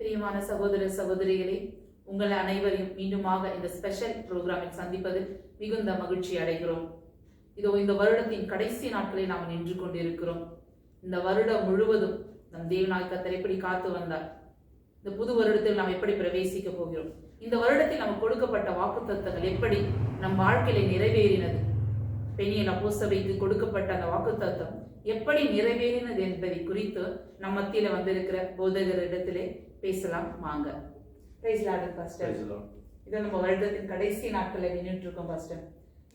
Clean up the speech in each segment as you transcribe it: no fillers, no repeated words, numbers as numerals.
பிரியமான சகோதர சகோதரிகளே, உங்கள் அனைவரையும் மீண்டுமாக இந்த ஸ்பெஷல் புரோகிராமில் சந்திப்பதில் மிகுந்த மகிழ்ச்சி அடைகிறோம். இதோ இந்த வருடத்தின் கடைசி நாட்களை நாம் நின்று கொண்டிருக்கிறோம். இந்த வருடம் முழுவதும் நம் தேவனாய் கர்த்தர் எப்படி காத்து வந்தார். இந்த புது வருடத்தில் நாம் எப்படி பிரவேசிக்க போகிறோம். இந்த வருடத்தில் நமக்கு கொடுக்கப்பட்ட வாக்குத்தத்தங்கள் எப்படி நம் வாழ்க்கையில நிறைவேறினது. பெனியேல் அப்போஸ்தலருக்கு கொடுக்கப்பட்ட அந்த வாக்குத்தத்தம் எப்படி நிறைவேறினது என்பதை குறித்து நம் மத்தியில வந்திருக்கிற போதகரிடத்திலே பேசலாம் வாங்க. Praise lord pastor. இதை நம்ம வருடத்தின் கடைசி நாட்களில் நின்றுட்டு இருக்கோம் பாஸ்டர்.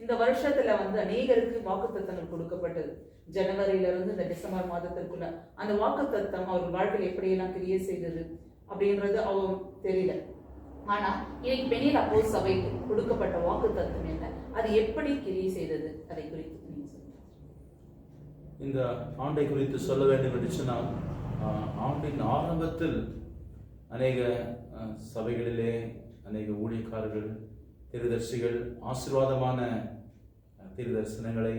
இந்த வருஷத்துல அநேகருக்கு வாக்குத்தத்தங்கள் கொடுக்கப்பட்டது. ஜனவரியில இருந்து இந்த டிசம்பர் மாதத்திற்குள்ள அந்த வாக்குத்தத்தம் அவர் வாழ்க்கையில் எப்படியெல்லாம் கிரியை செய்தது அப்படின்றது அவங்க தெரியல. ஆனா இன்னைக்கு பெனியேல் அப்போஸ்தலர் சபைக்கு கொடுக்கப்பட்ட வாக்குத்தத்தம் என்ன, அது எப்படி கிரியை செய்தது, அதை குறித்து நீங்க சொல்லுங்க. இந்த ஆண்டை குறித்து சொல்ல வேண்டும் என்று சொன்னால், ஆண்டின் ஆரம்பத்தில் அநேக சபைகளிலே அநேக ஊழியக்காரர்கள், தீர்க்கதரிசிகள் ஆசீர்வாதமான தீர்க்கதரிசனங்களை,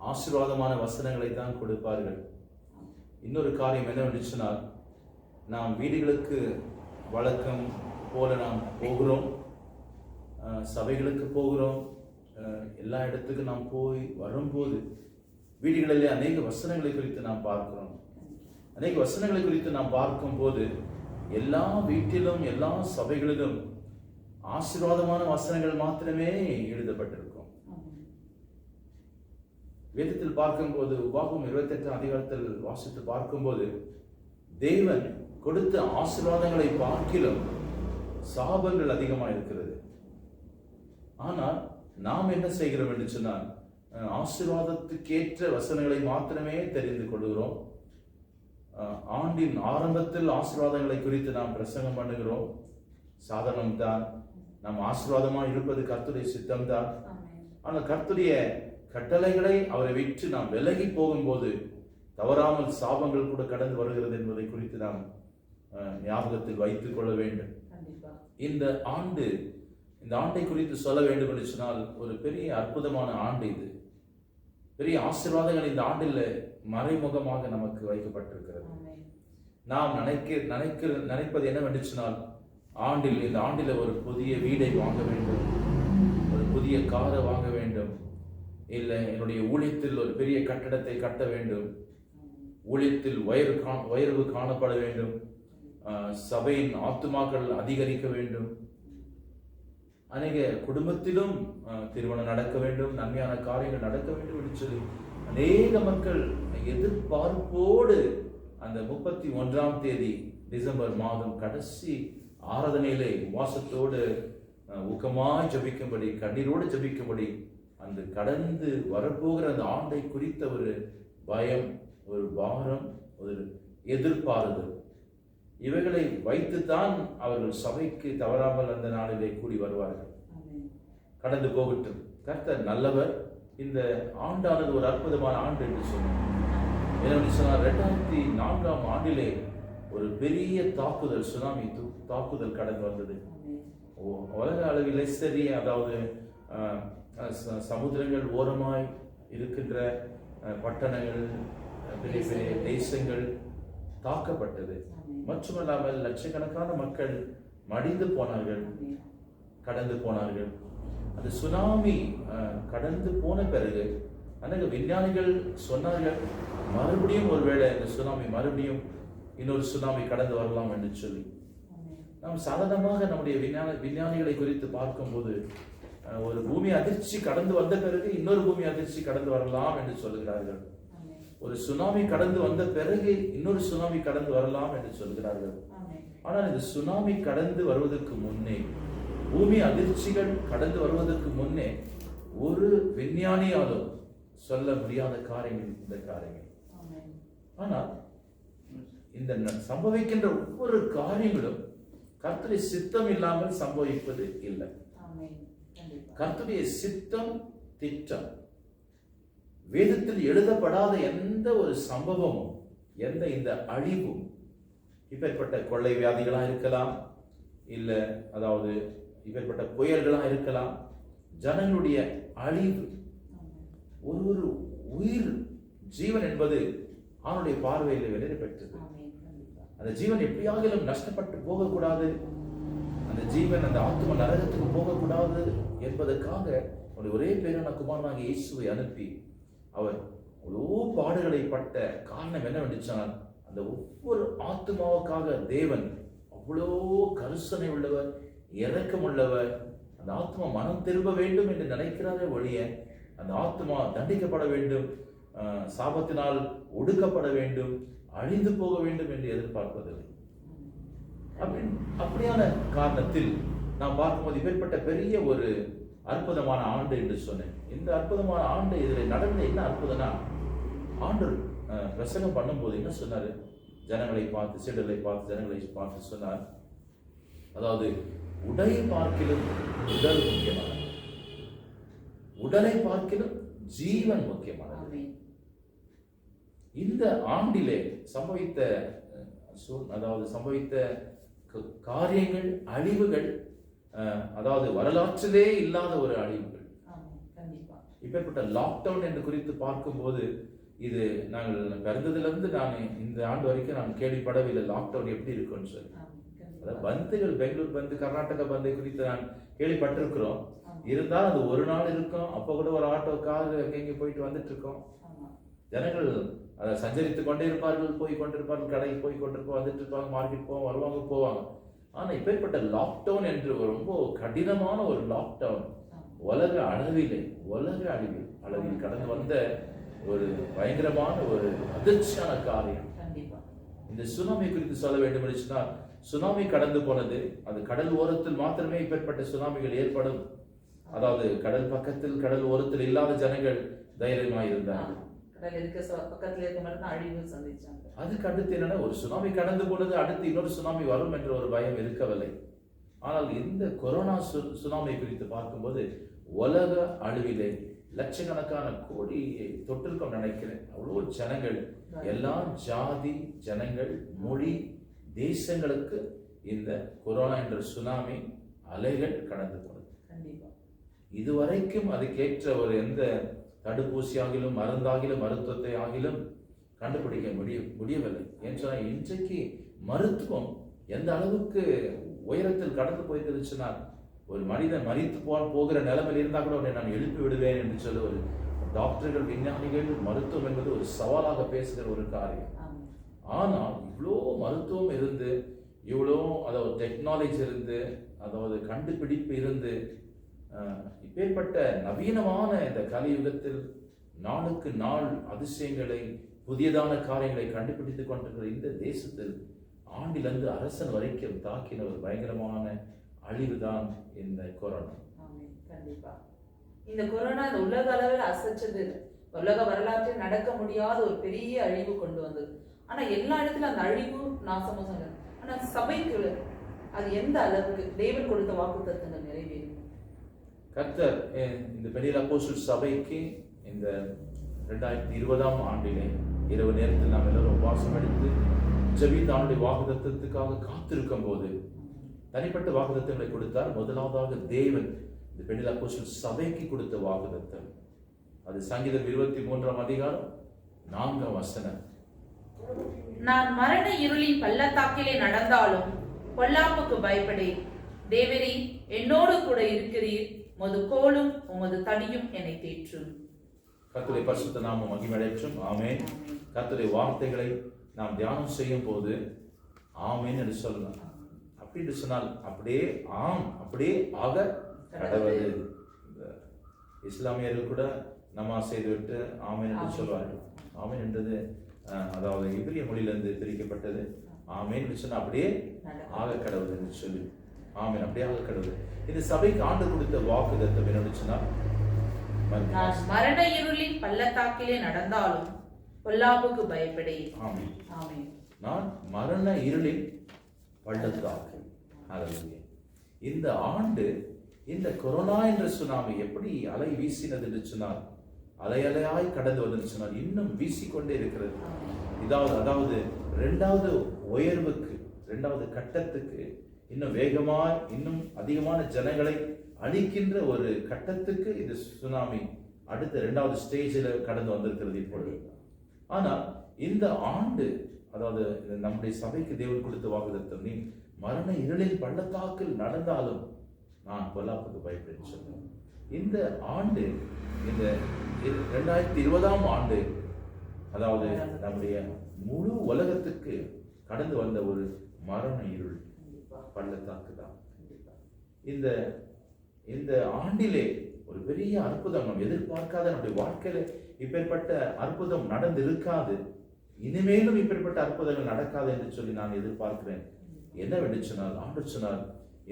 ஆசீர்வாதமான வசனங்களை தான் கொடுப்பார்கள். இன்னொரு காரியம் என்னவென்று சொன்னால், நாம் வீடுகளுக்கு வழக்கம் போல நாம் போகிறோம், சபைகளுக்கு போகிறோம், எல்லா இடத்துக்கும் நாம் போய் வரும்போது வீடுகளிலே அநேக வசனங்களை குறித்து நாம் பார்க்கிறோம். அநேக வசனங்களை குறித்து நாம் பார்க்கும் போது எல்லா வீட்டிலும் எல்லா சபைகளிலும் ஆசீர்வாதமான வசனங்கள் மாத்திரமே எழுதப்பட்டிருக்கும். வேதத்தில் பார்க்கும்போது உபாகமம் 28 அதிகாரத்தில் வாசித்து பார்க்கும்போது தேவன் கொடுத்த ஆசீர்வாதங்களை பார்க்கிலும் சாபங்கள் அதிகமாக இருக்கிறது. ஆனால் நாம் என்ன செய்கிறோம் என்று சொன்னால், ஆசீர்வாதத்துக்கேற்ற வசனங்களை மாத்திரமே தெரிந்து கொள்கிறோம். ஆண்டின் ஆரம்பத்தில் ஆசீர்வாதங்களை குறித்து நாம் பிரசங்கம் பண்ணுகிறோம். சாதனம்தான், நாம் ஆசீர்வாதமாக இருப்பது கர்த்தருடைய சித்தம்தான். ஆனால் கர்த்தருடைய கட்டளைகளை அவரை விட்டு நாம் விலகி போகும்போது தவறாமல் சாபங்கள் கூட கடந்து வருகிறது என்பதை குறித்து நாம் ஞாபகத்தில் வைத்துக் கொள்ள வேண்டும். இந்த ஆண்டை குறித்து சொல்ல வேண்டும் என்று சொன்னால், ஒரு பெரிய அற்புதமான ஆண்டு இது. பெரிய ஆசீர்வாதங்கள் இந்த ஆண்டில் மறைமுகமாக நமக்கு வைக்கப்பட்டிருக்கிறது. நாம் நினைப்பது என்னவென்று சொன்னால், இந்த ஆண்டில் ஒரு புதிய வீடை வாங்க வேண்டும், ஒரு புதிய காரை வாங்க வேண்டும், இல்லை என்னுடைய ஊழியத்தில் ஒரு பெரிய கட்டடத்தை கட்ட வேண்டும், ஊழியத்தில் உயர்வு காணப்பட வேண்டும், சபையின் ஆத்துமாக்கள் அதிகரிக்க வேண்டும், அநேக குடும்பத்திலும் திருமணம் நடக்க வேண்டும், நன்மையான காரியங்கள் நடக்க வேண்டும் என்று சொல்லி அநேக மக்கள் எதிர்பார்ப்போடு அந்த 31ஆம் தேதி டிசம்பர் மாதம் கடைசி ஆராதனையிலே உபவாசத்தோடு ஊக்கமாய் ஜபிக்கும்படி, கண்ணீரோடு ஜபிக்கும்படி, அந்த கடந்து வரப்போகிற அந்த ஆண்டை குறித்த ஒரு பயம், ஒரு பாரம், ஒரு எதிர்பார்ப்பு, இவைகளை வைத்துத்தான் அவர்கள் சபைக்கு தவறாமல் அந்த நாளிலே கூடி வருவார்கள். கடந்து போகட்டும், கர்த்தர் நல்லவர். இந்த ஆண்டானது ஒரு அற்புதமான ஆண்டு என்று சொன்னார். 2004ஆம் ஆண்டிலே ஒரு பெரிய தாக்குதல், சுனாமி தாக்குதல் கடந்து வந்தது. உலக அளவிலே சரி, அதாவது சமுத்திரங்கள் ஓரமாய் இருக்கின்ற பட்டணங்கள், பெரிய பெரிய தேசங்கள் தாக்கப்பட்டது. மட்டுமல்லாமல் லட்சக்கணக்கான மக்கள் மடிந்து போனார்கள், கடந்து போனார்கள். அந்த சுனாமி கடந்து போன பிறகு அநேக விஞ்ஞானிகள் சொன்னார்கள், மறுபடியும் ஒருவேளை இந்த சுனாமி மறுபடியும் இன்னொரு சுனாமி கடந்து வரலாம் என்று சொல்லி. நாம் சாதாரணமாக நம்முடைய விஞ்ஞானிகளை குறித்து பார்க்கும்போது, ஒரு பூமி அதிர்ச்சி கடந்து வந்த பிறகு இன்னொரு பூமி அதிர்ச்சி கடந்து வரலாம் என்று சொல்லுகிறார்கள். ஒரு சுனாமி கடந்து வந்த பிறகு இன்னொரு சுனாமி கடந்து வரலாம் என்று சொல்கிறார்கள். ஆனால் இந்த சுனாமி கடந்து வருவதற்கு முன்னே, பூமி அதிர்ச்சிகள் கடந்து வருவதற்கு முன்னே, ஒரு விஞ்ஞானியாலும் சொல்ல முடியாத காரியங்கள் இந்த காரியங்கள். ஆனால் இந்த சம்பவிக்கின்ற ஒவ்வொரு காரியங்களும் கர்த்தருடைய சித்தம் இல்லாமல் சம்பவிப்பது இல்லை. கர்த்தருடைய சித்தம், திட்டம், வேதத்தில் எழுதப்படாத எந்த ஒரு சம்பவமும், எந்த இந்த அழிவும், இப்பேற்பட்ட கொள்ளை வியாதிகளாக இருக்கலாம், இல்லை அதாவது இப்பேற்பட்ட புயல்களாக இருக்கலாம், ஜனங்களுடைய அழிவு, ஒரு உயிர் ஜீவன் என்பது அவனுடைய பார்வையில் வெளியே பெற்றது. அந்த ஜீவன் எப்படியாகிலும் நஷ்டப்பட்டு போகக்கூடாது, அந்த ஜீவன் அந்த ஆத்ம நரகத்துக்கு போகக்கூடாது என்பதற்காக அவருடைய ஒரே பேரான குமாரனாகிய இயேசுவை அனுப்பி அவர் அவ்வளோ பாடுகளை பட்ட காரணம் என்னவென்று சொன்னால், அந்த ஒவ்வொரு ஆத்மாவுக்காக தேவன் அவ்வளோ கருசனை உள்ளவர், இரக்கம் உள்ளவர். அந்த ஆத்மா மனம் திரும்ப வேண்டும் என்று நினைக்கிறாரே ஒழிய அந்த ஆத்மா தண்டிக்கப்பட வேண்டும், சாபத்தினால் ஒடுக்கப்பட வேண்டும், அழிந்து போக வேண்டும் என்று எதிர்பார்ப்பதில்லை. அப்படியான காரணத்தில் நாம் பார்க்கும்போது இப்பேற்பட்ட பெரிய ஒரு அற்புதமான ஆண்டு என்று சொன்னேன். இந்த அற்புதமான ஆண்டு இதில் நடந்த என்ன அற்புதம்னா, ஆண்டு பிரசங்கம் பண்ணும்போது என்ன சொன்னாரு, ஜனங்களை பார்த்து, சீடர்களை பார்த்து, ஜனங்களை பார்த்து சொன்னார், அதாவது உடை பார்க்கிலும் உடல் முக்கியமானது, உடலை பார்க்கிலும் ஜீவன் முக்கியமானது. இந்த ஆண்டிலே சம்பவித்த காரியங்கள், அழிவுகள், அதாவது வரலாற்றிலே இல்லாத ஒரு அழிவுகள். இப்பேற்பட்ட லாக்டவுன் என்று குறித்து பார்க்கும்போது, இது நாங்கள் பிறந்ததிலிருந்து நான் இந்த ஆண்டு வரைக்கும் நான் கேள்விப்படவில்லை லாக்டவுன் எப்படி இருக்குன்னு சொல்லி. அதாவது பந்துகள், பெங்களூர் பந்து, கர்நாடகா பந்தை குறித்து நான் கேள்விப்பட்டிருக்கிறோம். இருந்தால் அது ஒரு நாள் இருக்கும். அப்போ கூட ஒரு ஆட்டோ கார் எங்கே போயிட்டு வந்துட்டு இருக்கோம். ஜனங்கள் அதை சஞ்சரித்து கொண்டே இருப்பார்கள், போய் கொண்டிருப்பார்கள், கடைக்கு போய் கொண்டிருப்போம், வந்துட்டு இருப்பாங்க, மார்க்கெட் போவாங்க, வருவாங்க, போவாங்க. ஆனால் இப்பேற்பட்ட லாக்டவுன் என்று ரொம்ப கடினமான ஒரு லாக்டவுன் உலக அளவில் கடந்து வந்த ஒரு பயங்கரமான ஒரு அதிர்ச்சியான காரியம். இந்த சுனாமி குறித்து சொல்ல வேண்டும் என்று சொன்னால், சுனாமி கடந்து போனது அது கடல் ஓரத்தில் மாத்திரமே இப்பேற்பட்ட சுனாமிகள் ஏற்படும். அதாவது கடல் பக்கத்தில், கடல் ஓரத்தில் இல்லாத ஜனங்கள் தைரியமாக இருந்தார்கள். அதுக்கு அடுத்து என்னன்னா, ஒரு சுனாமி கடந்து போனது, அடுத்து இன்னொரு சுனாமி வரும் என்ற ஒரு பயம் இருக்கவில்லை. ஆனால் இந்த கொரோனா சுனாமி குறித்து பார்க்கும்போது உலக அளவிலே லட்சக்கணக்கான கோடியை தொற்றிருக்கோம் நினைக்கிறேன். அவ்வளோ ஜனங்கள், எல்லா ஜாதி ஜனங்கள், மொழி, தேசங்களுக்கு இந்த கொரோனா என்ற சுனாமி அலைகள் கடந்து போனது. இதுவரைக்கும் அதுக்கேற்ற ஒரு எந்த தடுப்பூசி ஆகிலும், மருந்தாகிலும், மருத்துவத்தை ஆகிலும் கண்டுபிடிக்க முடியவில்லை. ஏன்னு சொன்னால், இன்றைக்கு மருத்துவம் எந்த அளவுக்கு உயரத்தில் கடந்து போயிருந்துச்சுன்னா, ஒரு மனிதன் மரித்து போகிற நிலைமையில் இருந்தால் கூட உடனே நான் எழுப்பி விடுவேன் என்று சொல்லி ஒரு டாக்டர்கள், விஞ்ஞானிகள், மருத்துவம் என்பது ஒரு சவாலாக பேசுகிற ஒரு காரியம். ஆனால் இவ்வளோ மருத்துவம் இருந்து, இவ்வளோ அதாவது டெக்னாலஜி இருந்து, அதாவது கண்டுபிடிப்பு இருந்து, இப்பேற்பட்ட நவீனமான இந்த கலியுகத்தில் நாளுக்கு நாள் அதிசயங்களை, புதியதான காரியங்களை கண்டுபிடித்துக் கொண்டிருக்கிற இந்த தேசத்தில் ஆண்டிலிருந்து அரசன் வரைக்கும் தாக்கின ஒரு பயங்கரமான அழிவுதான் இந்த கொரோனா. கண்டிப்பா இந்த கொரோனா இந்த உலக அளவில் அசைச்சது, உலக வரலாற்றில் நடக்க முடியாத ஒரு பெரிய அழிவு கொண்டு வந்தது. ஆனா எல்லா இடத்துல அந்த அழிவு நாசமும் சொன்னது. ஆனா சபைக்கு அது எந்த அளவுக்கு தேவன் கொடுத்த வாக்குத்தத்தங்கள் நிறைவேறும்? கர்த்தர் இந்த பெரிய அப்போஸ்தலர் சபைக்கு இந்த 2020ஆம் ஆண்டிலே இரவு நேரத்தில் நாம் எல்லாரும் உபவாசம் எடுத்து ஜெபித்தானுடைய வாக்குத்தத்தத்துக்காக காத்திருக்கும் போது தனிப்பட்ட வாக்குத்தத்தங்களை கொடுத்தார். முதலாவதாக தேவன் இந்த பெரிய அப்போஸ்தலர் சபைக்கு கொடுத்த வாக்குத்தத்தம், அது சங்கீதம் 23ஆம் அதிகாரம் 4ஆம் வசனம். நான் மரண இருளின் பள்ளத்தாக்கிலே நடந்தாலும் பொல்லாப்புக்கு பயப்படேன், தேவரீ என்னோடு கூட இருக்கிறீர், உமது கோலும் உமது தடியும் என்னை தேற்றும். கர்த்தருடைய பரிசுத்த நாமம் மகிமையடையட்டும். ஆமென். கர்த்தருடைய வார்த்தைகளை நாம் தியானம் செய்யும் போது ஆமென் என்று சொல்லலாம். அப்படி என்று சொன்னால் அப்படியே ஆம், அப்படியே ஆக கடவுள். இஸ்லாமியர்கள் கூட நமாஸ் செய்துவிட்டு ஆமென் என்று சொல்வார்கள். ஆமென் என்றது அதாவது இப்ரிய மொழியிலிருந்து பிரிக்கப்பட்டது. ஆமென் என்று சொன்னால் அப்படியே ஆக கடவுள் என்று சொல்லி, ஆமென் அப்படியே ஆக கடவுள். இந்த சபைக்கு ஆண்டு கொடுத்த வாக்குத்தத்தம் என்னன்னு சொன்னால், நான் மரண இருளின் பள்ளத்தாக்கிலே நடந்தாலும் பொல்லாப்புக்கு பயப்படேன். ஆமென். ஆமென். நான் மரண இருளின் பள்ளத்தாக்கு. ஹல்லேலூயா. இந்த ஆண்டு இந்த கொரோனா என்ற சுனாமி எப்படி அலை வீசினது என்று சொன்னால், அலையலையாய் கடந்து வந்து சொன்னால் இன்னும் வீசிக்கொண்டே இருக்கிறது. அதாவது இரண்டாவது உயர்வுக்கு, இரண்டாவது கட்டத்துக்கு, இன்னும் வேகமாய், இன்னும் அதிகமான ஜனங்களை அழிக்கின்ற ஒரு கட்டத்துக்கு இந்த சுனாமி அடுத்த இரண்டாவது ஸ்டேஜில் கடந்து வந்திருக்கிறது இப்பொழுது. ஆனால் இந்த ஆண்டு அதாவது நம்முடைய சபைக்கு தேவன் கொடுத்த வாக்குத்தத்தம், நீ மரண இருளில் பள்ளத்தாக்கில் நடந்தாலும் நான் பொல்லாப்புக்கு பயப்படேன்னு சொன்னேன். இந்த ஆண்டு, இந்த 2020ஆம் ஆண்டு, அதாவது நம்முடைய முழு உலகத்துக்கு கடந்து வந்த ஒரு மரண இருள் பள்ளத்தாக்கு தான். இந்த இந்த ஆண்டிலே ஒரு பெரிய அற்புதம் நாம் எதிர்பார்க்காத, நம்முடைய வாழ்க்கையில இப்பேற்பட்ட அற்புதம் நடந்து இருக்காது, இனிமேலும் இப்பேற்பட்ட அற்புதங்கள் நடக்காது என்று சொல்லி நான் எதிர்பார்க்கிறேன். என்னவென்று சொன்னால், ஆண்டவர் சொன்னார்,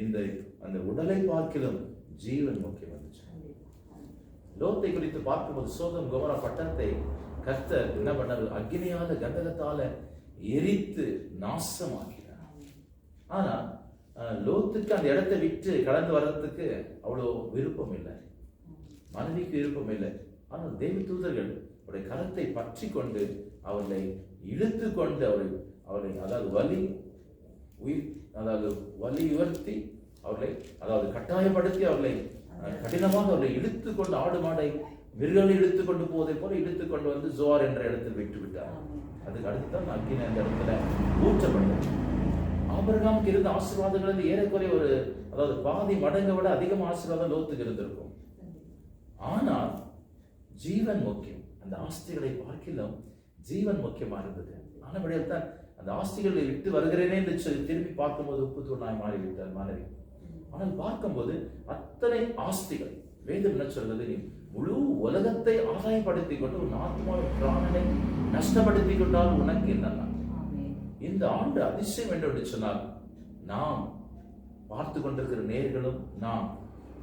இந்த அந்த உடலை பார்க்கிலும் ஜீவன் முக்கியம் என்று சொன்னார். லோத்தை குறித்து பார்க்கும்போது சோதம் கோமரா பட்டணத்தை கர்த்தர் என்ன பண்ணார்? அக்னியால கந்தகத்தால எரித்து நாசமாக்கினார். ஆனா லோத்துக்கு அந்த இடத்தை விட்டு கடந்து வர்றதுக்கு அவ்வளோ விருப்பம் இல்லை, மனைவிக்கு விருப்பம் இல்லை. ஆனால் தேவ தூதர்கள் அவருடைய கரத்தை பற்றி கொண்டு அவர்களை இழுத்து கொண்டு அவர்களை வலி உயர்த்தி அவர்களை கட்டாயப்படுத்தி அவர்களை கடினமாக அவர்களை இழுத்து கொண்டு, ஆடு மாடை மிருகங்களை இழுத்து கொண்டு போவதை போல இழுத்து கொண்டு வந்து ஜோர் என்ற இடத்தில் விட்டு விட்டார். அதுக்கு அடுத்துதான் அக்கினி அந்த இடத்துல ஊற்றப்பட்டது. ஆபிரகாமுக்கு இருந்த ஆசீர்வாதங்கள் ஏறக்குறைய பாதி மடங்கை விட அதிகமாக ஆசீர்வாதம் லோத்துக்கு இருந்திருக்கும். ஆனால் ஜீவன் முக்கியம். அந்த ஆஸ்திகளை பார்க்கலாம் ஜீவன் முக்கியமா இருந்தது. ஆனபடியால் தான் அந்த ஆஸ்திகளை விட்டு வருகிறேனே என்று சொல்லி திரும்பி பார்க்கும்போது உப்பு தூணாய் மாறிவிட்டார் மனைவி. ஆனால் பார்க்கும்போது அத்தனை ஆஸ்திகள், வேதம் என்ன சொல்றது, நீ முழு உலகத்தை ஆதாயப்படுத்திக் கொண்டு உன் ஆத்மாவின் பிராணனை நஷ்டப்படுத்திக் கொண்டால் உனக்கு என்னன்னா? இந்த ஆண்டு அதிசயம் என்று சொன்னால், நாம் பார்த்து கொண்டிருக்கிற நேர்களும் நாம்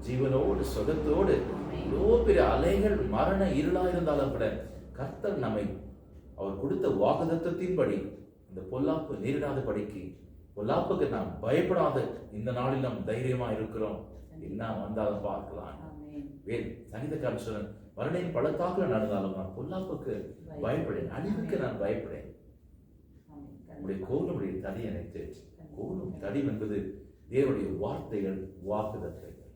ஜீவனோடு சுகத்தோடு இவ்வளோ பெரிய அலைகள் மரண இருளா இருந்தாலும் கூட கர்த்தர் நம்மை அவர் கொடுத்த வாக்குத்தத்தத்தின்படி இந்த பொல்லாப்பு நேரிடாத படிக்கு, பொல்லாப்புக்கு நாம் பயப்படாத இந்த நாளில் நாம் தைரியமா இருக்கிறோம். என்ன வந்தாலும் பார்க்கலாம். சங்கீதக்காரன் சொல்றேன், மரணின் பள்ளத்தாக்குல நடந்தாலும் நான் பொல்லாப்புக்கு பயப்படேன், அழிவுக்கு நான் பயப்படேன். உடைய கோலுடைய தடி எனக்கு கோலும் தடி என்பது தேவனுடைய வார்த்தைகள், வாக்குத்தத்தங்கள்.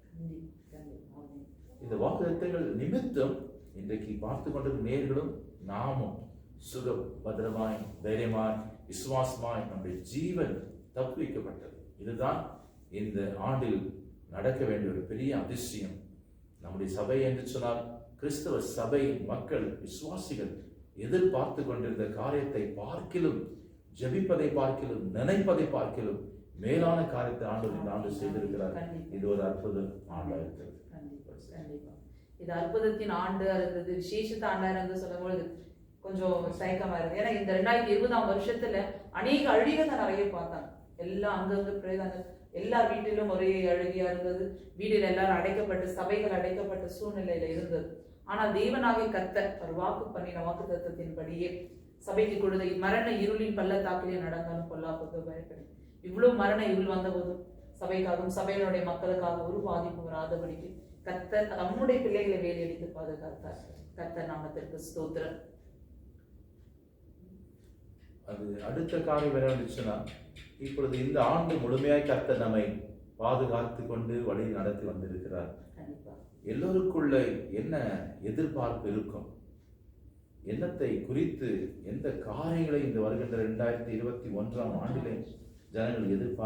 இந்த வாக்குத்தத்தங்கள் நிமித்தம் இன்றைக்கு பார்த்து கொண்டிருக்கும் நேர்களும் நாமும் சுகம் பத்திரமாய் தைரியமாய் விசுவாசமாய் நம்முடைய ஜீவன் தப்புவிக்கப்பட்டது. இதுதான் இந்த ஆண்டில் நடக்க வேண்டிய ஒரு பெரிய அதிசயம். நம்முடைய சபை என்று சொன்னால் கிறிஸ்தவ சபை மக்கள், விசுவாசிகள் எதிர்பார்த்து கொண்டிருந்த காரியத்தை பார்க்கிலும், ஜெபிப்பதை பார்க்கிலும், நினைப்பதை பார்க்கிலும் மேலான காரியத்தை ஆண்டு செய்திருக்கிறார். இது ஒரு அற்புத ஆண்டா இருக்கிறது. இது அற்புதத்தின் ஆண்டு இருந்தது, விசேஷத்த ஆண்டா இருந்து சொல்லும்போது கொஞ்சம் தயக்கமா இருக்கு. ஏன்னா இந்த 2020ஆம் வருஷத்துல அநேக அழுகைகளை நிறைய பார்த்தாங்க. எல்லாம் அங்கங்க பிரேதங்கள், எல்லா வீட்டிலும் ஒரே அழுகையா இருந்தது. வீடுல எல்லாரும் அடைக்கப்பட்டு, சபைகள் அடைக்கப்பட்ட சூழ்நிலையில இருந்தது. ஆனால் தேவனாகிய கர்த்தர் ஒரு வாக்கு பண்ணின வாக்கு தத்தத்தின்படியே சபைக்கு கொடுத்த மரண இருளின் பள்ளத்தாக்கிலே நடந்தாலும் பொல்லாப்புக்கு பயப்படும். இவ்வளவு மரண இருள் வந்த போதும் சபைக்காகவும் சபையினுடைய மக்களுக்காக ஒரு பாதிப்பு வராதபடிக்கு கர்த்தர் நம்முடைய பிள்ளைகளை வேலையடித்து பாதுகாத்தார். கர்த்தர் நாமத்திற்கு ஸ்தோத்திரம். அது அடுத்த காரியம் என்னன்னா, இப்பொழுது இந்த ஆண்டு முழுமையாய் கர்த்தர் நம்மை பாதுகாத்து கொண்டு வழி நடத்தி வந்திருக்கிறார். எல்லோருக்குள்ள என்ன எதிர்பார்ப்பு இருக்கும், என்னத்தை குறித்து எந்த காரியங்களை இந்த வருகின்ற 2021ஆம் ஆண்டிலே ஜனங்கள்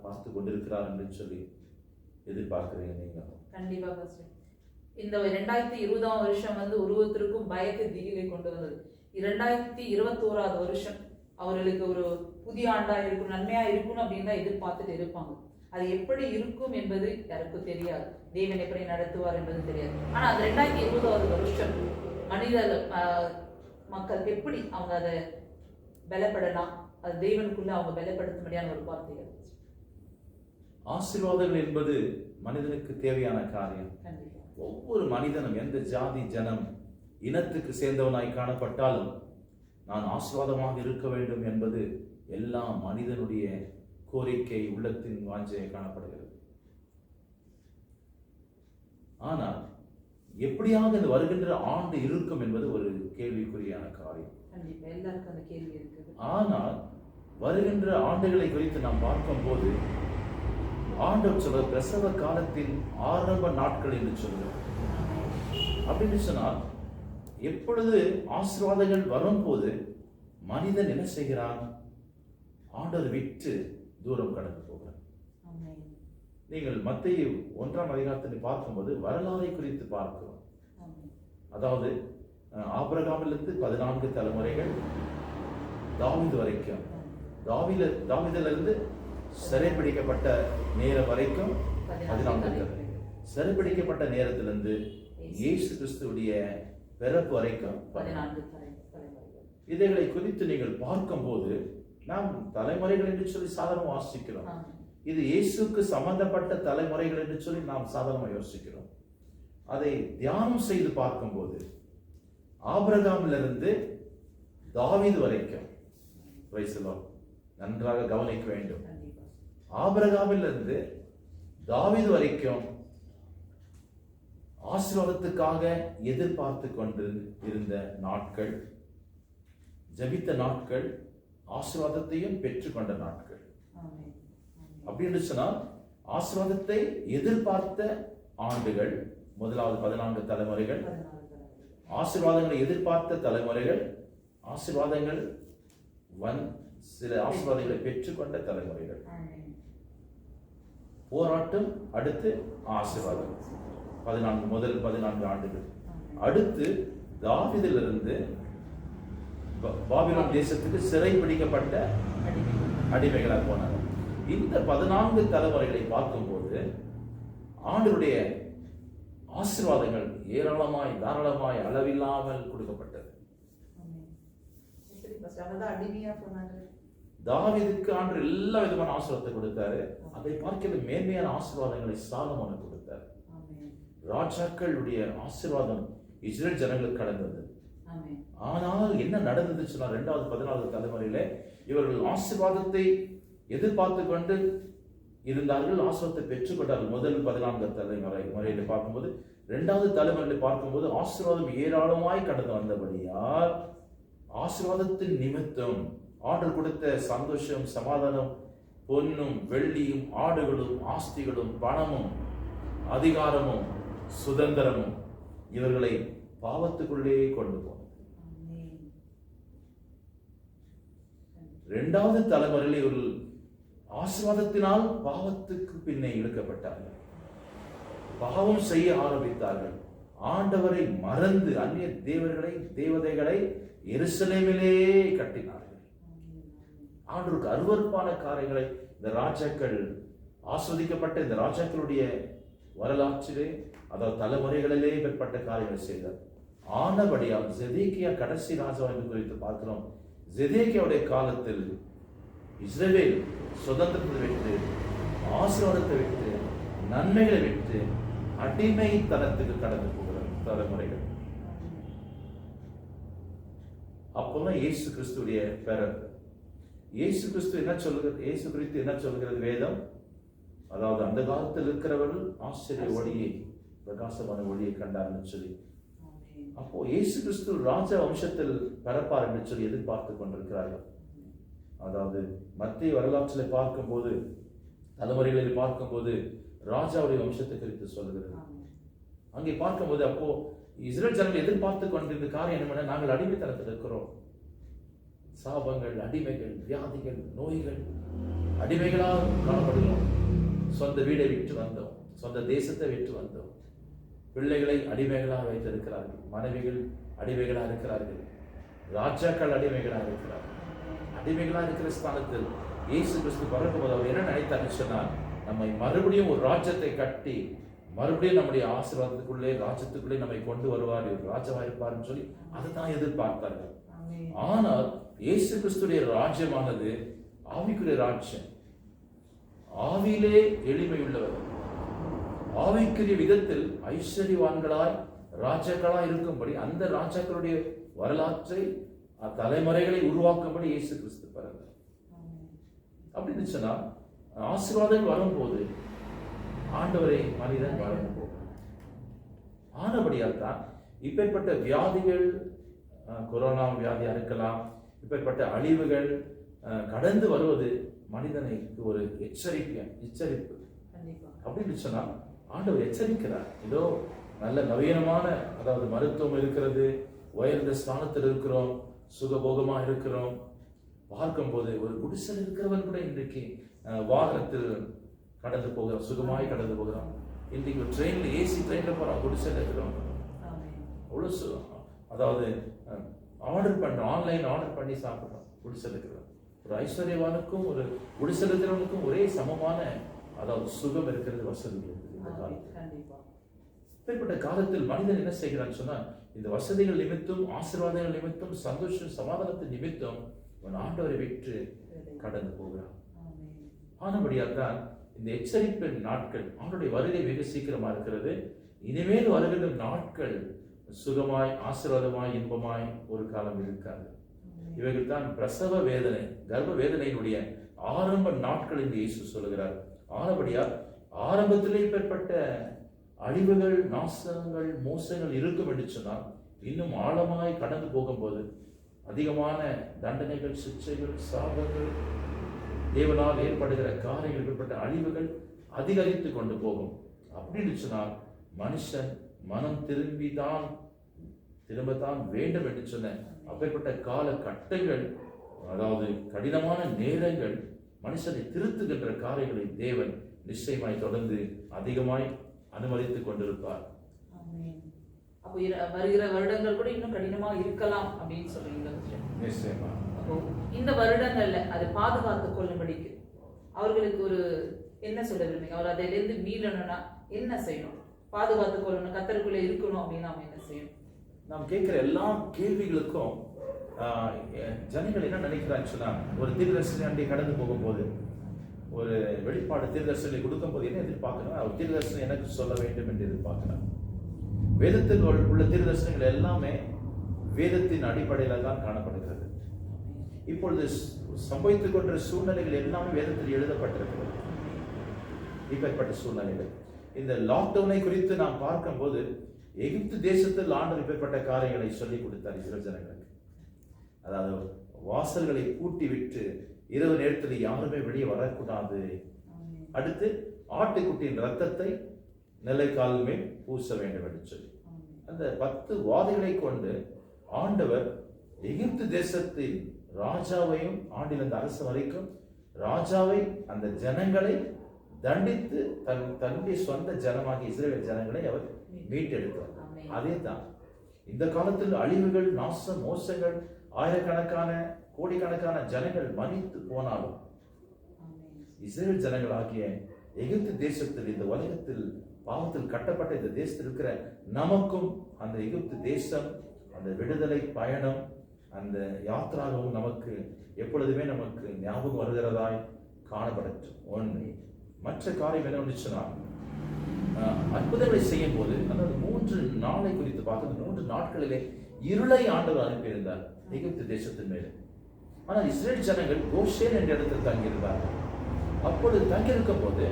பார்த்து கொண்டிருக்கிறார் என்று சொல்லி எதிர்பார்க்கிறீங்க நீங்க? கண்டிப்பா இந்த 2020ஆம் வருஷம் ஒருவருக்கும் பயத்தை திகிலை கொண்டு வந்தது. 2021ஆவது வருஷம் அவர்களுக்கு ஒரு புதிய ஆண்டா இருக்கும், நன்மையா இருக்கும் அப்படின்னு தான் எதிர்பார்த்துட்டு இருப்பாங்க. அது எப்படி இருக்கும் என்பது யாருக்கும் தெரியாது. தேவன் எப்படி நடத்துவார் என்பது தெரியாது. ஆனா அது 2020ஆவது வருஷம் மனித மக்கள் எப்படி அவங்க அதை பலப்படலாம், அது தேவனுக்குள்ள அவங்க பலப்படுத்தும்படியான ஒரு வார்த்தைகள். ஆசீர்வாதங்கள் என்பது மனிதனுக்கு தேவையான காரியம். ஒவ்வொரு மனிதனும் எந்த ஜாதி ஜனம் இனத்துக்கு சேர்ந்தவனாய் காணப்பட்டாலும் நான் ஆசீர்வாதமாக இருக்க வேண்டும் என்பது எல்லா மனிதனுடைய கோரிக்கை, உள்ளத்தின் வாஞ்சையை காணப்படுகிறது. ஆனால் எப்படியாக இந்த வருகின்ற ஆண்டு இருக்கும் என்பது ஒரு கேள்விக்குறியான காரியம். எல்லாருக்கும் அந்த கேள்வி இருக்குது. ஆனால் வருகின்ற ஆண்டுகளை குறித்து நாம் பார்க்கும் போது ஆண்டவர் சொல்ற பிரசவ காலத்தின் ஆரம்ப நாட்கள் என்று சொல்கிறார். அப்படின்னு சொன்னால் எப்பொழுது ஆசீர்வாதங்கள் வரும்போது மனிதன் என்ன செய்கிறான்? ஆண்டவர் விட்டு தூரம் கடந்து போகிறான். நீங்கள் மத்தேயு 1ஆம் அதிகாரத்தை பார்க்கும்போது வரலாறை குறித்து பார்க்கிறோம். அதாவது ஆபிரகாமிலிருந்து 14 தலைமுறைகள் தாவீது வரைக்கும், தாவீதிலிருந்து சிறைப்பிடிக்கப்பட்ட நேரம் வரைக்கும் 14 தலைமுறை, சிறைப்பிடிக்கப்பட்ட நேரத்திலிருந்து இயேசு கிறிஸ்துவுடைய பிறப்பு வரைக்கும் 14 தலைமுறைகள். இதைகளை குறித்து நீங்கள் பார்க்கும்போது நாம் தலைமுறைகள் என்று சொல்லி சாதாரண வாசிக்கிறோம். இது இயேசுக்கு சம்பந்தப்பட்ட தலைமுறைகள் என்று சொல்லி நாம் சாதாரண யோசிக்கிறோம். அதை தியானம் செய்து பார்க்கும்போது ஆபிரகாமிலிருந்து தாவீது வரைக்கும் நன்றாக கவனிக்க வேண்டும். ஆபிரகாமிலிருந்து தாவீது வரைக்கும் ஆசீர்வாதத்துக்காக எதிர்பார்த்து கொண்டு இருந்த நாட்கள், ஜெபித்த நாட்கள், ஆசீர்வாதத்தையும் பெற்றுக்கொண்ட நாட்கள். அப்படின்னு சொன்னால் ஆசீர்வாதத்தை எதிர்பார்த்த ஆண்டுகள் முதலாவது 14 தலைமுறைகள், ஆசீர்வாதங்களை எதிர்பார்த்த தலைமுறைகள், ஆசீர்வாதங்கள் சில ஆசீர்வாதங்களை பெற்றுக்கொண்ட தலைமுறைகள், போராட்டம், அடுத்து ஆசீர்வாதம் 14 ஆண்டுகள். அடுத்து தாவீதிலிருந்து பாபிலோன் தேசத்துக்கு சிறை பிடிக்கப்பட்ட அடிமைகளாக போனாங்க. இந்த 14 தலைமுறைகளை பார்க்கும்போது ஆண்டவருடைய ஆசீர்வாதங்கள் ஏராளமாய் தாராளமாய் அளவில்லாமல் கொடுக்கப்பட்டது. தாவீதுக்கு ஆண்டு எல்லா விதமான ஆசீர்வாதத்தை கொடுத்தாரு. அதை பார்க்கிற மேன்மையான ஆசீர்வாதங்களை சாலமோனுக்கு கொடுத்தாரு. ராஜாக்களுடைய ஆசீர்வாதம் இஸ்ரேல் ஜனங்களுக்கு கடந்தது. ஆனால் என்ன நடந்ததுச்சுன்னா 2வது 14 தலைமுறையில இவர்கள் ஆசீர்வாதத்தை எதிர்பார்த்து கொண்டு இருந்தார்கள், ஆசீர்வாதத்தை பெற்றுக்கொண்டார்கள். முதல் 14 தலைமுறையில பார்க்கும்போது, 2வது தலைமுறையில பார்க்கும்போது ஆசீர்வாதம் ஏராளமாய் கடந்து வந்தபடியால் ஆசீர்வாதத்தின் நிமித்தம் ஆண்டவர் கொடுத்த சந்தோஷம், சமாதானம், பொன்னும் வெள்ளியும் ஆடுகளும் ஆஸ்திகளும் பணமும் அதிகாரமும் சுதந்திரமும் இவர்களை பாவத்துக்குள்ளே கொண்டு போனது. 2வது தலைமுறையில் இவர்கள் ஆசீர்வாதத்தினால் பாவத்துக்கு பின்னே இழுக்கப்பட்டார்கள், பாவம் செய்ய ஆரம்பித்தார்கள். ஆண்டவரை மறந்து அந்நிய தேவதைகளை எருசலேமிலே கட்டினார்கள். ஆண்டவருக்கு அருவருப்பான காரியங்களை இந்த ராஜாக்கள், ஆஸ்வதிக்கப்பட்ட இந்த ராஜாக்களுடைய வரலாற்றிலே, அதாவது தலைமுறைகளிலே ஏற்பட்ட காரியங்களை செய்தார். ஆனபடியால் செதேக்கியா கடைசி ராஜா என்று குறித்து பார்க்கிறோம். செதேக்கியாவுடைய காலத்தில் இஸ்ரவேல் சுதந்திரத்தை விட்டு, ஆசீர்வாதத்தை விட்டு, நன்மைகளை விட்டு அடிமைத்தனத்துக்கு கடந்து போகிற தலைமுறைகள். அப்போதான் இயேசு கிறிஸ்துடைய பிறப்பு. இயேசு கிறிஸ்து என்ன சொல்கிறது? இயேசு குறித்து என்ன சொல்கிறது வேதம்? அதாவது அந்த காலத்தில் இருக்கிறவர்கள் ஆச்சரிய ஒளியை, பிரகாசமான ஒளியை கண்டார்னு சொல்லி, அப்போ இயேசு கிறிஸ்து ராஜ வம்சத்தில் பிறப்பார் என்று சொல்லி எதிர்பார்த்து கொண்டிருக்கிறார்கள். அதாவது மத்திய வரலாற்றில் பார்க்கும்போது, தலைமுறைகளில் பார்க்கும்போது ராஜாவுடைய வம்சத்தை குறித்து சொல்கிறது. அங்கே பார்க்கும்போது அப்போ இஸ்ரேல் ஜனங்கள் எதிர்பார்த்து கொண்டிருந்த காரியம் என்னவென்றால், நாங்கள் அடிமைத்தனத்தில் இருக்கிறோம், சாபங்கள், அடிமைகள், வியாதிகள், நோய்கள், அடிமைகளாக காணப்படுகிறோம். சொந்த வீடை விட்டு வந்தோம், சொந்த தேசத்தை விட்டு வந்தோம், பிள்ளைகளை அடிமைகளாக வைத்திருக்கிறார்கள், மனைவிகள் அடிமைகளாக இருக்கிறார்கள், ராஜாக்கள் அடிமைகளாக இருக்கிறார்கள். அடிமைகளாக இருக்கிற ஸ்தானத்தில் இயேசு கிறிஸ்து பிறக்கும்போது அவர் என்ன நினைத்தார் சொன்னால், நம்மை மறுபடியும் ஒரு ராஜ்யத்தை கட்டி மறுபடியும் நம்முடைய ஆசீர்வாதத்துக்குள்ளே, ராஜ்யத்துக்குள்ளே நம்மை கொண்டு வருவார், ராஜாவாயிருப்பார்னு சொல்லி அதை தான் எதிர்பார்த்தார்கள். ஆனால் இயேசு கிறிஸ்துடைய ராஜ்யமானது ஆவிக்குரிய ராஜ்யம். ஆவியிலே எளிமை உள்ளவர், ஆவிக்குரிய விதத்தில் ஐஸ்வர்யவான்களாய் ராஜாக்களாய் இருக்கும்படி, அந்த ராஜாக்களுடைய வரலாற்றை, தலைமுறைகளை உருவாக்கும்படி இயேசு கிறிஸ்து பிறந்தார். அப்படின்னு சொன்னா ஆசீர்வாதம் வரும்போது ஆண்டவரை மனிதன் வளர்ந்து போகிறார். ஆனபடியால் தான் இப்பேற்பட்ட வியாதிகள், கொரோனா வியாதியா இருக்கலாம், இப்பேற்பட்ட அழிவுகள் கடந்து வருவது மனிதனுக்கு ஒரு எச்சரிப்பு. அப்படின்னு சொன்னா ஆண்டவர் எச்சரிக்கிறார். ஏதோ நல்ல நவீனமான, அதாவது மருத்துவம் இருக்கிறது, உயர்ந்த ஸ்தானத்தில் இருக்கிறோம், சுகபோகமா இருக்கிறோம். பார்க்கும்போது ஒரு குடிசல் இருக்கிறவன் கூட இன்றைக்கு வாகனத்தில் கடந்து போகிறோம், சுகமாய் கடந்து போகிறோம். இன்றைக்கு ஒரு ட்ரெயின்ல, ஏசி ட்ரெயின்ல போறோம், குடிசல் இருக்கிறோம். அவ்வளவு அதாவது ஆன்லைன் ஆர்டர் பண்ணி சாப்பிடுறோம், குடிசல் இருக்கிறோம். ஒரு ஐஸ்வர்யவானுக்கும் ஒரு குடிசல் இருக்கிறவனுக்கும் ஒரே சமமான அதாவது சுகம் இருக்கிறது, வசதி இருக்குது இந்த காலத்தில். இப்படிப்பட்ட காலத்தில் மனிதன் என்ன செய்கிறான்னு சொன்னா, இந்த வசதிகள் நிமித்தம், ஆசீர்வாதங்கள் நிமித்தம், சந்தோஷம் சமாதானத்தின் நிமித்தம் அவன் ஆண்டவரை விட்டு கடந்து போகிறான். ஆனபடியால்தான் இந்த எச்சரிப்பின் நாட்கள், அவனுடைய வருகை வெகு சீக்கிரமா இருக்கிறது. இனிமேல் வருகின்ற நாட்கள் சுகமாய், ஆசீர்வாதமாய், இன்பமாய் ஒரு காலம் இருக்காது. இவைகள் தான் பிரசவ வேதனை, கர்ப்ப வேதனையினுடைய ஆரம்ப நாட்கள் என்று இயேசு சொல்லுகிறார். ஆனபடியால் ஆரம்பத்திலே பெறப்பட்ட அழிவுகள், நாசங்கள், மோசங்கள் இருக்கும் என்று சொன்னால், இன்னும் ஆழமாய் கடந்து போகும்போது அதிகமான தண்டனைகள், சிக்ஷைகள், சாபங்கள், தேவனால் ஏற்படுகிற காரியங்கள், ஏற்பட்ட அழிவுகள் அதிகரித்து கொண்டு போகும். அப்படின்னு சொன்னால் மனுஷன் மனம் திரும்பத்தான் வேண்டும் என்று சொன்ன அப்பேற்பட்ட கால கட்டங்கள், அதாவது கடினமான நேரங்கள், மனுஷனை திருத்துகின்ற காரியங்களை தேவன் நிச்சயமாய் தொடர்ந்து அதிகமாய் அனுமதித்துக் கொண்டிருப்பார். அப்போ வருகிற வருடங்கள் கூட இன்னும் கடினமா இருக்கலாம் அப்படின்னு சொல்றீங்க. நிச்சயமா இந்த வருடங்கள்ல அதை பாதுகாத்துக் கொள்ளும்படிக்கு அவர்களுக்கு ஒரு என்ன சொல்ல விரும்புங்க? அவர் அதிலிருந்து மீளணும்னா என்ன செய்யணும்? பாதுகாத்துக் கொள்ளணும், கத்தருக்குள்ள இருக்கணும் அப்படின்னா நாம என்ன செய்யணும்? நாம் கேட்கிற எல்லா கேள்விகளுக்கும் ஜனங்கள் என்ன நினைக்கிறான்னு சொன்னா, ஒரு தீர்க்கதரிசனி அண்டை கடந்து போகும்போது, ஒரு வெளிப்பாடு தீர்க்கதரிசனி கொடுக்கும் போது என்ன எதிர்பார்க்கணும்? அவர் தீர்க்கதரிசனம் எனக்கு சொல்ல வேண்டும் என்று எதிர்பார்க்கணும். வேதத்தில் உள்ள தீர்க்கதரிசனங்கள் எல்லாமே வேதத்தின் அடிப்படையில தான் காணப்படுகிறது. இப்பொழுது சம்பவித்துக் கொண்ட சூழ்நிலைகள் எல்லாமே வேதத்தில் எழுதப்பட்டிருக்கிறது. இப்பேற்பட்ட சூழ்நிலைகள், இந்த லாக்டவுனை குறித்து நாம் பார்க்கும்போது, எகிப்து தேசத்தில் ஆண்டவர் இப்பேற்பட்ட காரியங்களை சொல்லிக் கொடுத்தார் இஸ்ரவேல் ஜனங்களுக்கு. அதாவது வாசல்களை பூட்டி விட்டு இரவு நேரத்தில் யாருமே வெளியே வரக்கூடாது. அடுத்து ஆட்டுக்குட்டியின் ரத்தத்தை நிலைக்கால் மேல் பூச வேண்டும் என்று சொல்லி அந்த 10 வாதைகளை கொண்டு ஆண்டவர் எகிப்து தேசத்தில் ராஜாவையும், ஆண்டில் அந்த அரசு வரைக்கும் ராஜாவை, அந்த ஜனங்களை தண்டித்து தன்னுடைய சொந்த ஜனமாகிய இஸ்ரவேல் ஜனங்களை அவர் மீட்டெடுத்தார். அதே தான் இந்த காலத்தில் அழிவுகள், நாசம், மோசங்கள், ஆயிரக்கணக்கான கோடிக்கணக்கான ஜனங்கள் மரித்து போனாலும் இஸ்ரவேல் ஜனங்கள் ஆகிய எகிப்து தேசத்தில், இந்த உலகத்தில் பாவத்தில் கட்டப்பட்ட இந்த தேசத்தில் இருக்கிற நமக்கும் அந்த எகிப்து தேசம், அந்த விடுதலை பயணம், அந்த யாத்திராகவும் நமக்கு எப்பொழுதுமே நமக்கு ஞாபகம் வருகிறதாய் காணப்படட்டும். ஒன்று. மற்ற காரியம் என்ன சொன்னால், அற்புதங்களை செய்யும் போது, அதாவது 3 நாளை குறித்து பார்த்து, 3 நாட்களிலே இருளை ஆண்டவர் அனுப்பியிருந்தார் எகிப்து தேசத்தின் மேலே. ஆனால் இஸ்ரேல் ஜனங்கள் கோஷேன் என்ற இடத்தில் தங்கியிருந்தார்கள். அப்பொழுது தங்கியிருக்கும் போது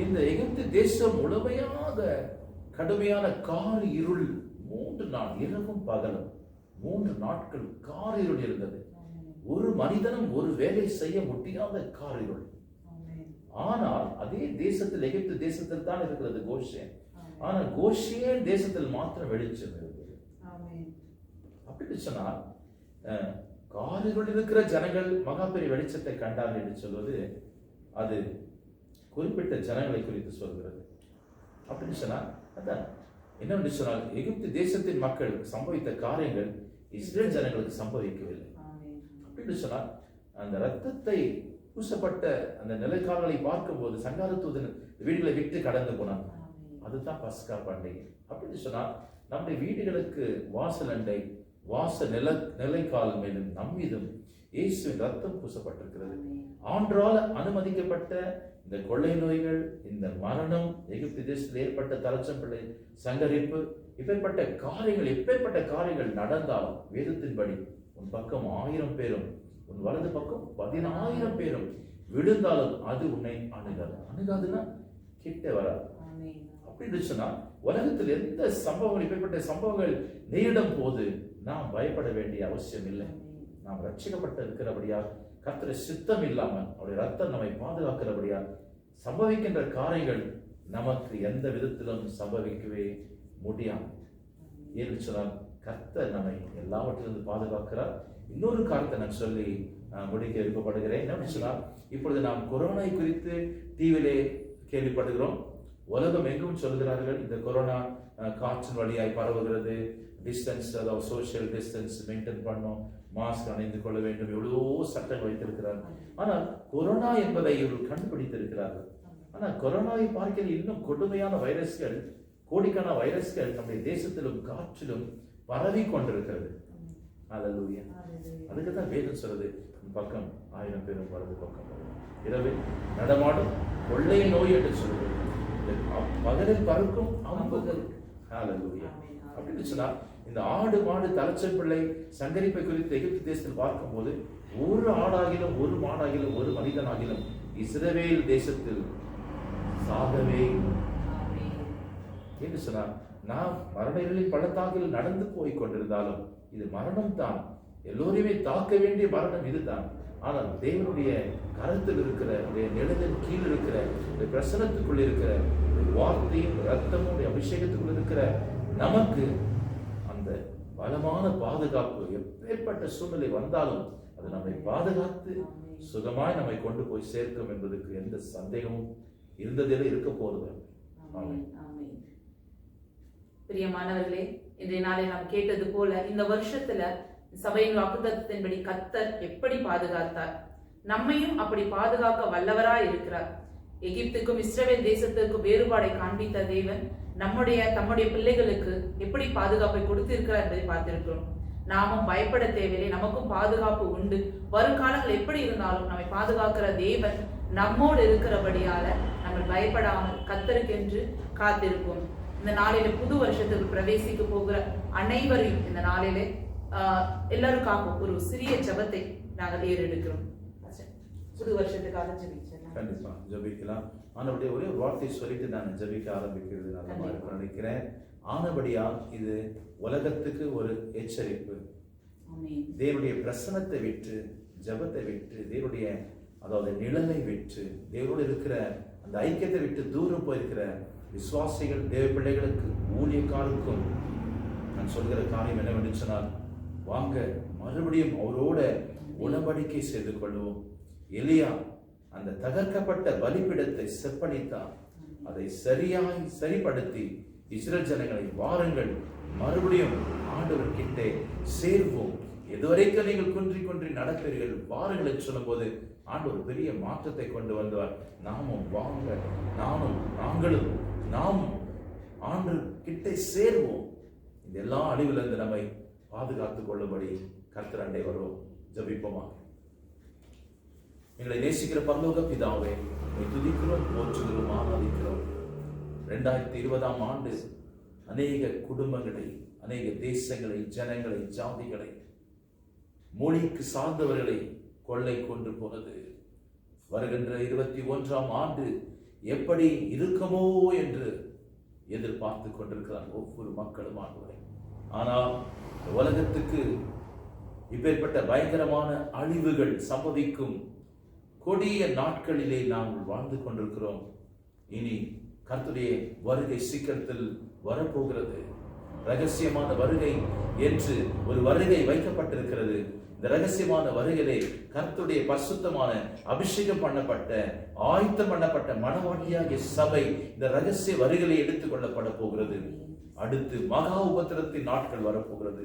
இந்த எகிப்து தேசம் முழுமையாக கடுமையான கார் இருள், 3 நாள் இரவும் பகலும் 3 நாட்கள் கார் இருள் இருந்தது. ஒரு மனிதனும் ஒரு வேலை செய்ய முடியாத கார் இருள். ஆனால் அதே தேசத்தில், எகிப்து தேசத்தில் தான் இருக்கிறது கோஷேன். ஆனால் கோஷேன் தேசத்தில் மாத்திரம் வெளிச்சம் இருந்தது. அப்படி சொன்னால் காரிருள் இருக்கிற ஜனங்கள் மகா பெரிய வெளிச்சத்தை கண்டார்கள் என்று சொல்வது அது குறிப்பிட்ட ஜனங்களை குறித்து சொல்கிறது. அப்படின்னு சொன்னால் அதான் என்னவென்று சொன்னால், எகிப்து தேசத்தின் மக்கள் சம்பவித்த காரியங்கள் இஸ்ரேல் ஜனங்களுக்கு சம்பவிக்கவில்லை. அப்படின்னு சொன்னால் அந்த ரத்தத்தை பூசப்பட்ட அந்த நிலைக்கால்களை பார்க்கும்போது சங்காரத்தூதன் வீடுகளை விட்டு கடந்து போனாங்க. அதுதான் பஸ்கா பண்டிகை. அப்படின்னு சொன்னால் நம்முடைய வீடுகளுக்கு வாசல் அண்டை, நிலைக்கால் மேலும் நம்மீதும் இயேசுவின் ரத்தம் பூசப்பட்டிருக்கிறது. ஆண்டவரால் அனுமதிக்கப்பட்ட இந்த கொள்ளை நோய்கள், இந்த மரணம், எகிப்து தேசத்தில் ஏற்பட்ட தலைச்சம்பிள்ளை சங்கரிப்பு, இப்பேற்பட்ட காரியங்கள், எப்பேற்பட்ட காரியங்கள் நடந்தாலும் வேதத்தின்படி உன் பக்கம் 1000 பேரும், உன் வலது பக்கம் 10000 பேரும் விழுந்தாலும் அது உன்னை அணுகாதுன்னா கிட்ட வராது. அப்படின்னு சொன்னா உலகத்தில் எந்த சம்பவங்கள், இப்பேற்பட்ட சம்பவங்கள் நேரிடும் போது நாம் பயப்பட வேண்டிய அவசியம் இல்லை. நாம் ரட்சிக்கப்பட்டு இருக்கிறபடியால், கர்த்தருடைய சித்தம் இல்லாமல் அவருடைய ரத்தம் நம்மை பாதுகாக்கிறபடியால் சம்பவிக்கின்ற காரியங்கள் நமக்கு எந்த விதத்திலும் சம்பவிக்கவே முடியாது. ஏன்னு சொன்னால் கர்த்தர் நம்மை எல்லாவற்றிலிருந்து பாதுகாக்கிறார். இன்னொரு காரியத்தை நான் சொல்லி முடிக்க விருப்பப்படுகிறேன். என்ன சொன்னால், இப்பொழுது நாம் கொரோனா குறித்து டிவியிலே கேள்விப்படுகிறோம். உலகம் எங்கும் சொல்கிறார்கள், இந்த கொரோனா காற்றின் வழியாய் பரவுகிறது, டிஸ்டன்ஸ், அதாவது சோசியல் டிஸ்டன்ஸ் மெயின்டைன் பண்ணும், மாஸ்க் அணிந்து கொள்ள வேண்டும், எவ்வளவோ சட்டம் வைத்திருக்கிறார்கள். ஆனால் கொரோனா என்பதை இவர்கள் கண்டுபிடித்திருக்கிறார்கள். ஆனால் கொரோனாவை பார்க்கிற இன்னும் கொடுமையான வைரஸ்கள், கோடிக்கான வைரஸ்கள் நம்முடைய தேசத்திலும் காற்றிலும் பரவி கொண்டிருக்கிறது. அல்லேலூயா. அதுக்கு தான் வேதம் சொல்றது, பக்கம் 1000 பேரும் வரது பக்கம் இரவில் நடமாடும் கொள்ளை நோய் என்று சொல்றது, பகலில் பறக்கும் அம்புகள். அல்லேலூயா. அப்படின்னு சொன்னா, இந்த ஆடு மாடு தலைச்சல் பிள்ளை சங்கரிப்பை குறித்து எகிப்து தேசத்தில் பார்க்கும்போது, ஒரு ஆடாகிலும் ஒரு மாடாகிலும் ஒரு மனிதனாகிலும் இஸ்ரவேல் தேசத்தில் சாகவே என்று சொன்னார். நாம் மரணங்களில் பள்ளத்தாக்கில் நடந்து போய் கொண்டிருந்தாலும் இது மரணம் தான், எல்லோரையுமே தாக்க வேண்டிய மரணம் இதுதான். ஆனால் தேவனுடைய கரத்தில் இருக்கிற, நிழலின் கீழ் இருக்கிற, பிரசனத்துக்குள் இருக்கிற வார்த்தையும் ரத்தமும் அபிஷேகத்துக்குள் இருக்கிற நமக்கு அந்த பலமான பாதுகாப்பு, எப்பேற்பட்ட சூழ்நிலை வந்தாலும் அது நம்மை பாதுகாத்து சுகமாய் நம்மை கொண்டு போய் சேர்க்கும் என்பதற்கு எந்த சந்தேகமும் இருந்ததில்லை, இருக்க போறது. பிரியமானவர்களே, இன்றைய நாளில் நாம் கேட்டது போல இந்த வருஷத்துல சபையின் வாக்குத்தத்தத்தின்படி கர்த்தர் எப்படி பாதுகாத்தார், நம்மையும் அப்படி பாதுகாக்க வல்லவராய் இருக்கிறார். எகிப்துக்கும் இஸ்ரவேல் தேசத்திற்கும் வேறுபாடை காண்பித்த தேவன் தம்முடைய பிள்ளைகளுக்கு எப்படி பாதுகாப்பை கொடுத்திருக்கிறார் என்பதை பார்த்திருக்கிறோம். நாமும் பயப்பட தேவையில்லை, நமக்கும் பாதுகாப்பு உண்டு. வருங்காலங்கள் எப்படி இருந்தாலும் நம்மை பாதுகாக்கிற தேவன் நம்மோடு இருக்கிறபடியால நம்ம பயப்படாமல் கர்த்தருக்கென்று காத்திருப்போம். இந்த நாளில புது வருஷத்துக்கு பிரவேசிக்க போகிற அனைவரையும் இந்த நாளிலே எல்லாருக்காக ஒரு சிறிய ஜெபத்தை நாங்கள் ஏறெடுக்கிறோம். புது வருஷத்துக்காக ஜெபிக்கலாம். கண்டிப்பா ஜெபிக்கலாம். ஆனபடியா ஒரே ஒரு வார்த்தை சொல்லிட்டு நான் ஜெபிக்க ஆரம்பிக்கிறது நான் நினைக்கிறேன். ஆனபடியா இது உலகத்துக்கு ஒரு எச்சரிப்பு. தேவனுடைய பிரசனத்தை விட்டு, ஜெபத்தை விட்டு, தேவனுடைய அதாவது நிழலை விட்டு, தேவனோடு இருக்கிற அந்த ஐக்கியத்தை விட்டு தூரம் போயிருக்கிற விசுவாசிகள், தேவ பிள்ளைகளுக்கு, ஊழியக்காருக்கும் நான் சொல்கிற காரியம் என்னவென்று சொன்னால், வாங்க மறுபடியும் அவரோட உடன்படிக்கை செய்து கொள்வோம். எலியா அந்த தகர்க்கப்பட்ட பலிபீடத்தை செப்பனித்தான். அதை சரிப்படுத்தி இஸ்ரவேல் ஜனங்களை வாருங்கள், மறுபடியும் ஆண்டவர் கிட்டே சேர்வோம், எதுவரைக்கும் நீங்கள் குன்றி நடப்பீர்கள் வாருங்கள் சொல்லும் போது ஆண்டவர் பெரிய மாற்றத்தை கொண்டு வந்தார். நாமும் வாங்க, நாங்களும் ஆண்டு கிட்டே சேர்வோம். இந்த எல்லா அழிவிலிருந்து நம்மை பாதுகாத்துக் கொள்ளும்படி கர்த்தர் அண்டை வருவோம். ஜெபிப்போமா. எங்களை நேசிக்கிற பரலோக பிதாவே, துதிக்கிறோம், போற்றுகிறோம், ஆராதிக்கிறோம். 2020ஆம் ஆண்டு அநேக குடும்பங்களை, அநேக தேசங்களை, ஜனங்களை, ஜாதிகளை, மொழிக்கு சார்ந்தவர்களை கொள்ளை கொண்டு போனது. வருகின்ற 21ஆம் ஆண்டு எப்படி இருக்குமோ என்று எதிர்பார்த்து கொண்டிருக்கிறார் ஒவ்வொரு மக்களும் ஆண்டவரே. ஆனால் உலகத்துக்கு இப்பேற்பட்ட பயங்கரமான அழிவுகள் சம்பவிக்கும் கொடிய நாட்களிலே நாங்கள் வாழ்ந்து கொண்டிருக்கிறோம். இனி கர்த்தருடைய வருகை சீக்கிரத்தில் வரப்போகிறது. ரகசியமான வருகை என்று ஒரு வருகை வைக்கப்பட்டிருக்கிறது. இந்த ரகசியமான வருகையிலே கர்த்தருடைய பரிசுத்தமான அபிஷேகம் பண்ணப்பட்ட, ஆயத்தம் பண்ணப்பட்ட மணவாட்டியாகிய சபை இந்த ரகசிய வருகையை எடுத்துக் கொள்ளப்பட போகிறது. அடுத்து மகா உபத்திரத்தின் நாட்கள் வரப்போகிறது.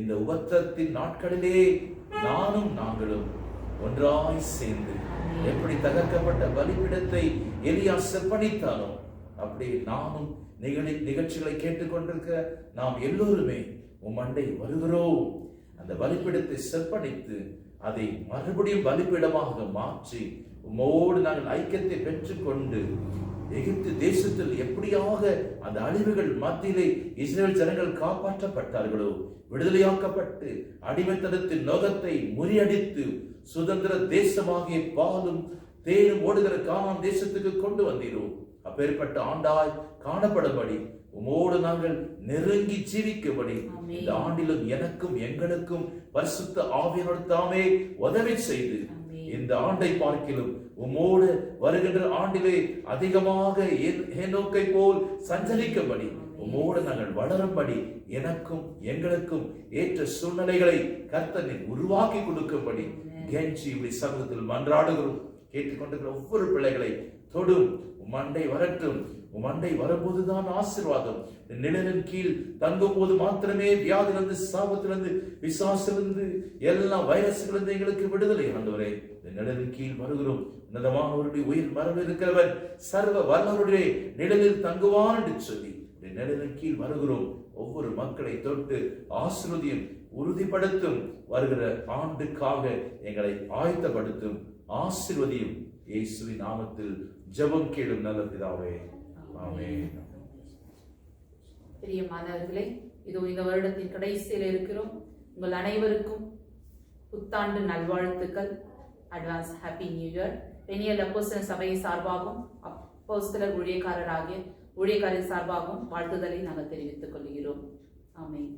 இந்த உபத்திரத்தின் நாட்களிலே நாங்களும் ஒன்றாய் சேர்ந்து எப்படி தகர்க்கப்பட்ட பலிபீடத்தை எலியா செப்பனித்தானோ அப்படி நாமும் நிகழ்ச்சிகளை கேட்டுக்கொண்டிருக்க நாம் எல்லோருமே உம்மண்டை வருகிறோம். அந்த பலிபீடத்தை செப்பனித்து அதை மறுபடியும் பலிபீடமாக மாற்றி உம்மோடு நாங்கள் ஐக்கியத்தை பெற்றுக்கொண்டு எகிப்து தேசத்தில் எப்படியாக அந்த அழிவுகள் மத்தியிலே இஸ்ரவேல் ஜனங்கள் காப்பாற்றப்பட்டார்களோ, விடுதலையாக்கப்பட்டு அடிமைத்தனத்தின் நோகத்தை முறியடித்து சுதந்திர தேசமாகிய பாலும் தேனும் ஓடுகிற கானான் தேசத்துக்கு கொண்டு வந்தீரோ, அப்பேற்பட்ட ஆண்டாய் காணப்படும்படி உமோடு நாங்கள் நெருங்கி ஜீவிக்கும்படி இந்த ஆண்டிலும் எனக்கும் எங்களுக்கும் பரிசுத்த ஆவியானவர் தாமே உதவி செய்து இந்த ஆண்டை பார்க்கிலும் உமோடு வருகின்ற ஆண்டிலே அதிகமாக ஏனோக்கை போல் சஞ்சரிக்கும்படி உம்மோடு நாங்கள் வளரும்படி எனக்கும் எங்களுக்கும் ஏற்ற சூழ்நிலைகளை கர்த்தர் நீர் உருவாக்கி கொடுக்கும்படி கெஞ்சி இப்படி சமூகத்தில் மன்றாடுகிறோம். கேட்டுக்கொண்டிருக்கிற ஒவ்வொரு பிள்ளைகளை தொடும், மண்டை வரட்டும். மண்டை வரும்போதுதான் ஆசீர்வாதம். நிழலின் கீழ் தங்கும் போது மாத்திரமே வியாதிலிருந்து, சாபத்திலிருந்து, பிசாசிலிருந்து, எல்லா வைரஸ்களிலிருந்து எங்களுக்கு விடுதலை. ஆண்டவரே, நிழலின் கீழ் வருகிறோம். உன்னதமானவருடைய உயிர் மரம் இருக்கிறவன் சர்வ வல்லவருடைய நிழலில் தங்குவான் என்று சொல்லி நிழலின் கீழ் வருகிறோம். ஒவ்வொரு மக்களை தொட்டு ஆசீர்வதியும், உறுதிப்படுத்தும். வருகிற ஆண்டுக்காக எங்களை ஆயத்தப்படுத்தும், ஆசீர்வதியும். இயேசுவின் நாமத்தில் ஜெபம் கேளும் நல்ல பிதாவே, ஆமென். பிரியமானவர்களே, இதோ இந்த வருடத்தின் கடைசியில் இருக்கிறோம். உங்கள் அனைவருக்கும் புத்தாண்டு நல்வாழ்த்துக்கள். Advance happy new year. Peniel அப்போஸ்தலர் சபை சார்பாகவும் அப்போஸ்தலர் ஊழியக்காரரின் சார்பாகவும் வாழ்த்துதலை நாங்கள் தெரிவித்துக் கொள்கிறோம். ஆமென்.